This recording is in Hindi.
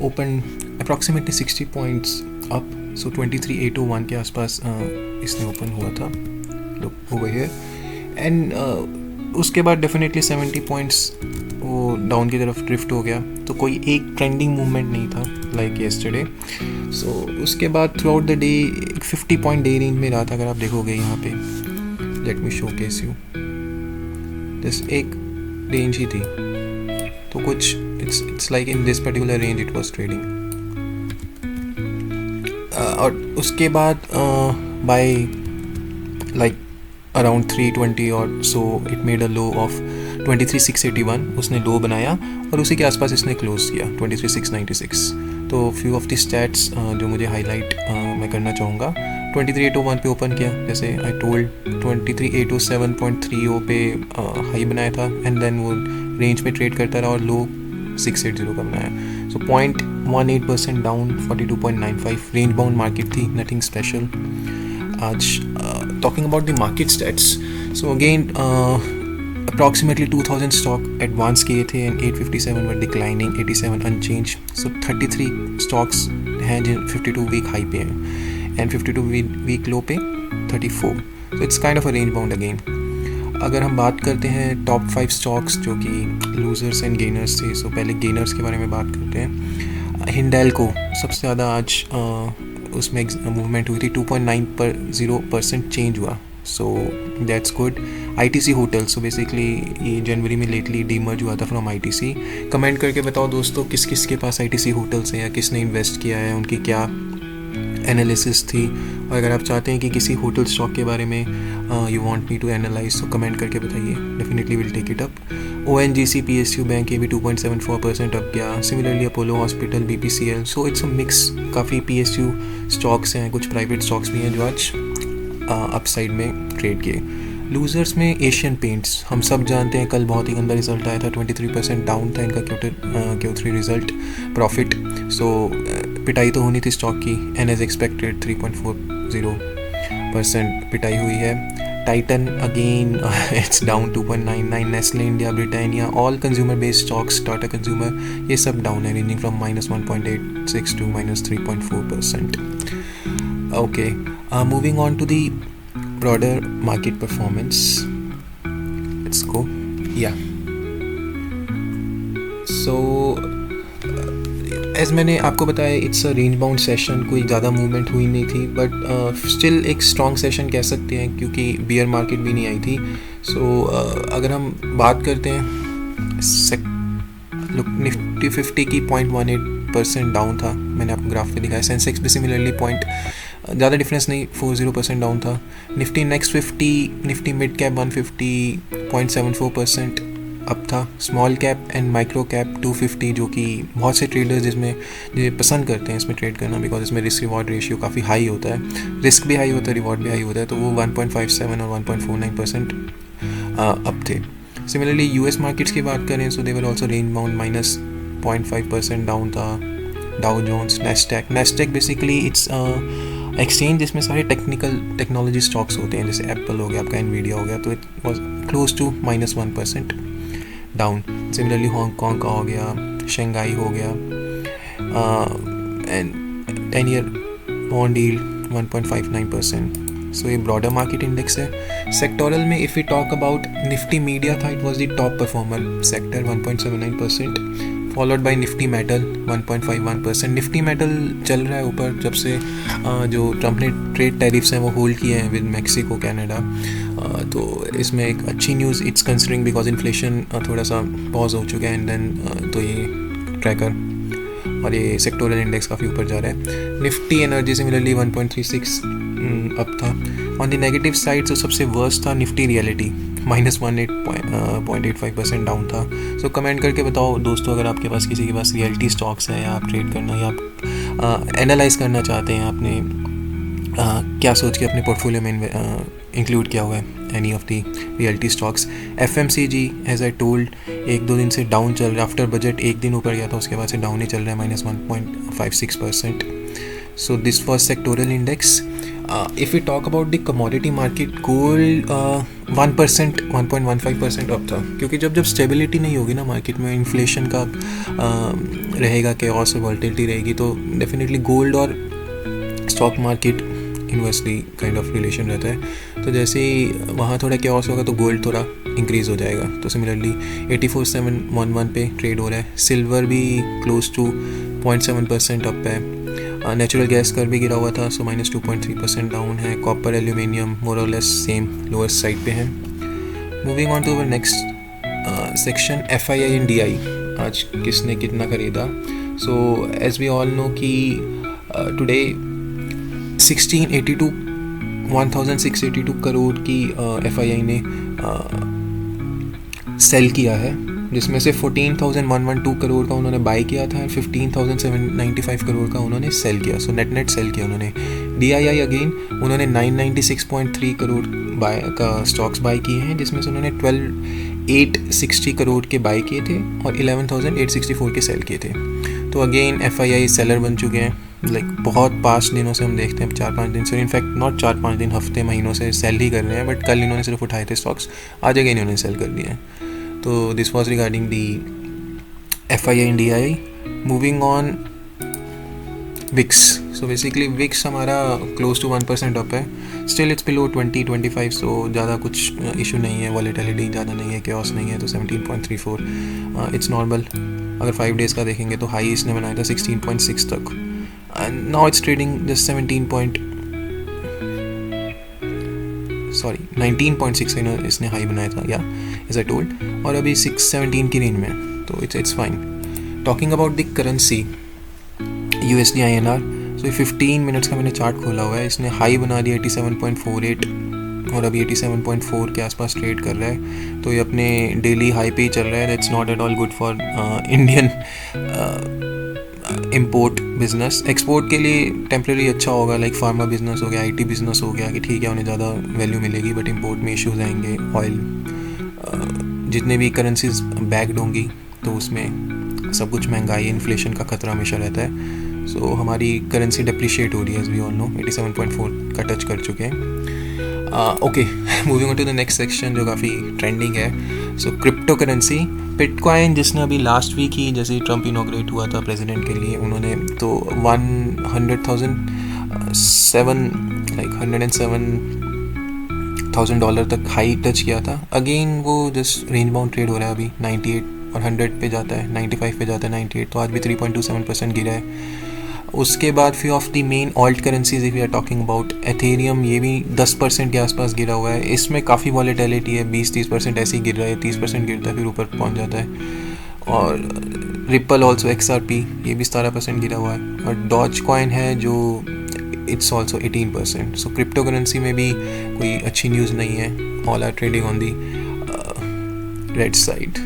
ओपन अप्रॉक्सीमेटली 60 पॉइंट्स अप, सो 23,801 के आसपास इसने ओपन हुआ था, लुक ओवर हियर, एंड उसके बाद डेफिनेटली 70 पॉइंट्स वो डाउन की तरफ ड्रिफ्ट हो गया, तो कोई एक ट्रेंडिंग मूवमेंट नहीं था लाइक येस्टरडे। सो उसके बाद through out the day 50 point day range में रहा था, अगर आप देखोगे यहाँ पे, let me show case you, just एक रेंज ही थी, तो कुछ it's like in this particular range it was trading. और उसके बाद बाय लाइक अराउंड 320 और so it made a low of 23,681, उसने लो बनाया और उसी के आसपास इसने क्लोज किया 23,696। तो फ्यू ऑफ द स्टैट्स जो मुझे हाईलाइट मैं करना चाहूँगा, 23,801 पे ओपन किया, जैसे आई टोल्ड 23,807.30 पे हाई बनाया था, एंड देन वो रेंज में ट्रेड करता रहा और लो 680 का बनाया, सो 0.18% डाउन, 42.95, रेंज बाउंड मार्केट थी, नथिंग स्पेशल। आज talking about the market stats, so again approximately 2000 stock advance किए थे and 857 were declining, 87 unchanged, so 33 stocks हैं जिन 52 week high पे हैं and 52 week low पे 34, so it's kind of a range bound again। अगर हम बात करते हैं टॉप 5 स्टॉक्स जो कि लूजर्स एंड गेनर्स थे, सो पहले गेनर्स के बारे में बात करते हैं। हिंडेल्को सबसे ज़्यादा आज उसमें मूवमेंट हुई थी, 2.90% चेंज हुआ, so that's good. ITC hotel, so basically ये जनवरी में लेटली डीमर्ज हुआ था फ्रॉम ITC। कमेंट करके बताओ दोस्तों किस किस के पास ITC होटल्स हैं या किसने इन्वेस्ट किया है, उनकी क्या एनालिसिस थी, और अगर आप चाहते हैं कि किसी होटल स्टॉक के बारे में you want me to analyse, तो कमेंट करके बताइए, definitely will take it up. ONGC PSU bank ये भी 2.74% अप गया, similarly Apollo hospital, BPCL, so it's a mix, काफ़ी PSU स्टॉक्स हैं, कुछ प्राइवेट स्टॉक्स भी हैं जो आज अपसाइड में ट्रेड किए। लूजर्स में एशियन पेंट्स, हम सब जानते हैं कल बहुत ही गंदा रिजल्ट आया था, 23% डाउन था इनका Q3 रिजल्ट प्रॉफिट, सो पिटाई तो होनी थी स्टॉक की, एंड एज एक्सपेक्टेड 3.40% पिटाई हुई है। Titan again it's down 2.99, Nestle India, Britannia, all consumer based stocks, Tata consumer, ये सब डाउन है, ranging from -1.86 to -3.4%। Okay, moving on to the broader market performance, let's go, yeah, so as मैंने आपको बताया it's a range bound session, कोई ज़्यादा मूवमेंट हुई नहीं थी, बट स्टिल एक स्ट्रॉन्ग सेशन कह सकते हैं क्योंकि बियर मार्केट भी नहीं आई थी। सो अगर हम बात करते हैं निफ्टी 50 की 0.18% डाउन था, मैंने आपको ग्राफ पे दिखाया। सेंसेक्स भी सिमिलरली ज़्यादा डिफरेंस नहीं, 40% डाउन था। Nifty next 50, Nifty mid cap 150 0.74% up था। Small cap and micro cap 250, जो कि बहुत से ट्रेडर्स जिसमें पसंद करते हैं इसमें ट्रेड करना, बिकॉज इसमें रिस्क रिवॉर्ड रेशियो काफ़ी हाई होता है, रिस्क भी हाई होता है, रिवॉर्ड भी हाई होता है, तो वो 1.57 और 1.49% अप थे। सिमिलरली यूएस मार्केट्स की बात करें, so they were also range bound, -0.5% down था। Dow Jones, Nasdaq basically it's exchange जिसमें सारे टेक्नोलॉजी स्टॉक्स होते हैं, जैसे एप्पल हो गया, आपका एनवीडिया हो गया, तो it was close to -1% down. Similarly Hong Kong का हो गया, शंघाई हो गया, and 10 year bond yield 1.59%। So ये ब्रॉडर मार्केट इंडेक्स है। सेक्टोरल में if you talk about, Nifty media था, it was the top performer sector 1.79%, followed by Nifty metal 1.51%। Nifty metal चल रहा है ऊपर जब से जो ट्रम्प ने ट्रेड टैरिफ्स हैं वो होल्ड किए हैं विद मैक्सिको, कनाडा, तो इसमें एक अच्छी news it's considering, because inflation थोड़ा सा पॉज हो चुका है, एंड देन तो ये ट्रैकर और ये सेक्टोरल इंडेक्स काफ़ी ऊपर जा रहा है। निफ्टी एनर्जी सिमिलरली 1.36 अप था। ऑन द नेगेटिव साइड तो सबसे वर्स्ट था निफ्टी रियलिटी, -0.85% डाउन था। सो कमेंट करके बताओ दोस्तों, अगर आपके पास किसी के पास रियलिटी स्टॉक्स है, या आप ट्रेड करना या आप एनालाइज करना चाहते हैं, आपने क्या सोच के अपने पोर्टफोलियो में इंक्लूड किया हुआ है any of the realty stocks. FMCG as I told 1-2 दिन से डाउन चल रहा है, आफ्टर बजट एक दिन ऊपर गया था, उसके बाद से डाउन ही चल रहा है, -1.56%। So this was sectoral index. If we talk about the commodity market, gold 1%, 1.15% up था, क्योंकि जब स्टेबिलिटी नहीं होगी ना मार्केट में, इन्फ्लेशन का रहेगा, केओस और वॉलेटिलिटी रहेगी, तो डेफिनेटली गोल्ड और stock market inversely kind of relation रहता है. तो जैसे ही वहाँ थोड़ा केओस होगा तो गोल्ड थोड़ा इंक्रीज़ हो जाएगा. तो सिमिलरली 84,711 पे ट्रेड हो रहा है. सिल्वर भी क्लोज टू 0.7% अप है. नेचुरल गैस कर भी गिरा हुआ था, सो -2.3% डाउन है. कॉपर, एल्यूमिनियम मोर और लेस सेम लोएस्ट साइड पे है. Moving on to our next section, FII and DI. आज किसने कितना खरीदा. So as we all know कि टुडे 1682 करोड़ की FII ने सेल किया है, जिसमें से 14,112 करोड़ का उन्होंने बाई किया था, 15,795 करोड़ का उन्होंने सेल किया. सो नेट सेल किया उन्होंने. DII अगेन उन्होंने 996.3 करोड़ बाय का स्टॉक्स बाई किए हैं, जिसमें से उन्होंने 12,860 करोड़ के बाई किए थे और 11,864 के सेल किए थे. तो अगेन FII सेलर बन चुके हैं. लाइक बहुत पास्ट दिनों से हम देखते हैं, 4-5 दिन से, इनफैक्ट नॉट 4-5 दिन, हफ्ते महीनों से सेल ही कर रहे हैं. बट कल इन्होंने सिर्फ उठाए थे स्टॉक्स, आज अगेन इन्होंने सेल कर दिए हैं. तो this was regarding the FII and DII. Moving on, VIX. So basically VIX हमारा क्लोज टू 1% अप है. स्टिल इट्स बिलो 20-25, सो ज़्यादा कुछ इशू नहीं है. वॉलेटिलिटी ज़्यादा नहीं है, केओस नहीं है, तो 17.34 इट्स नॉर्मल. अगर 5 डेज़ का देखेंगे तो हाई इसने बनाया था 16.6 तक, and now it's trading just 19.6 इसने हाई बनाया था, या एज आई टोल्ड, और अभी 617 की रेंज में, तो it's fine. Talking about the currency USD INR. So 15 minutes का मैंने चार्ट खोला हुआ है. इसने हाई बना दिया 87.48 और अभी 87.4 के आसपास ट्रेड कर रहा है. तो ये अपने डेली हाई पे ही चल रहा है. That's not at all good for Indian import business. Export के लिए टेम्प्रेरी अच्छा होगा, लाइक फार्मा बिजनेस हो गया, IT बिजनेस हो गया, कि ठीक है उन्हें ज़्यादा वैल्यू मिलेगी. बट इम्पोर्ट में इश्यूज आएंगे. ऑयल, जितने भी करेंसीज बैक्ड होंगी तो उसमें सब कुछ महंगाई, इन्फ्लेशन का खतरा हमेशा रहता है. सो हमारी करेंसी डिप्रिशिएट हो रही है, एज वी ऑल नो. 87.4 का टच कर चुके हैं. Okay, moving on to the next section जो काफ़ी ट्रेंडिंग है. So crypto currency. बिटकॉइन, जिसने अभी लास्ट वीक ही, जैसे ही ट्रम्प इनॉग्रेट हुआ था प्रेसिडेंट के लिए, उन्होंने तो 107,000 डॉलर तक हाई टच किया था. अगेन वो जस्ट रेंज बाउंड ट्रेड हो रहा है अभी. 98 और 100 पे जाता है, 95 पे जाता है, 98. तो आज भी 3.27% गिरा है. उसके बाद few of the main alt currencies if we are talking about, Ethereum, ये भी 10% के आसपास गिरा हुआ है. इसमें काफ़ी वॉलेटिलिटी है, 20-30% ऐसे ही गिर रहा है, 30% गिरता है फिर ऊपर पहुंच जाता है. और रिपल ऑल्सो, XRP, ये भी 17% गिरा हुआ है. और डॉज कॉइन है जो it's also 18%. So cryptocurrency में भी कोई अच्छी न्यूज़ नहीं है. All are trading on the red side.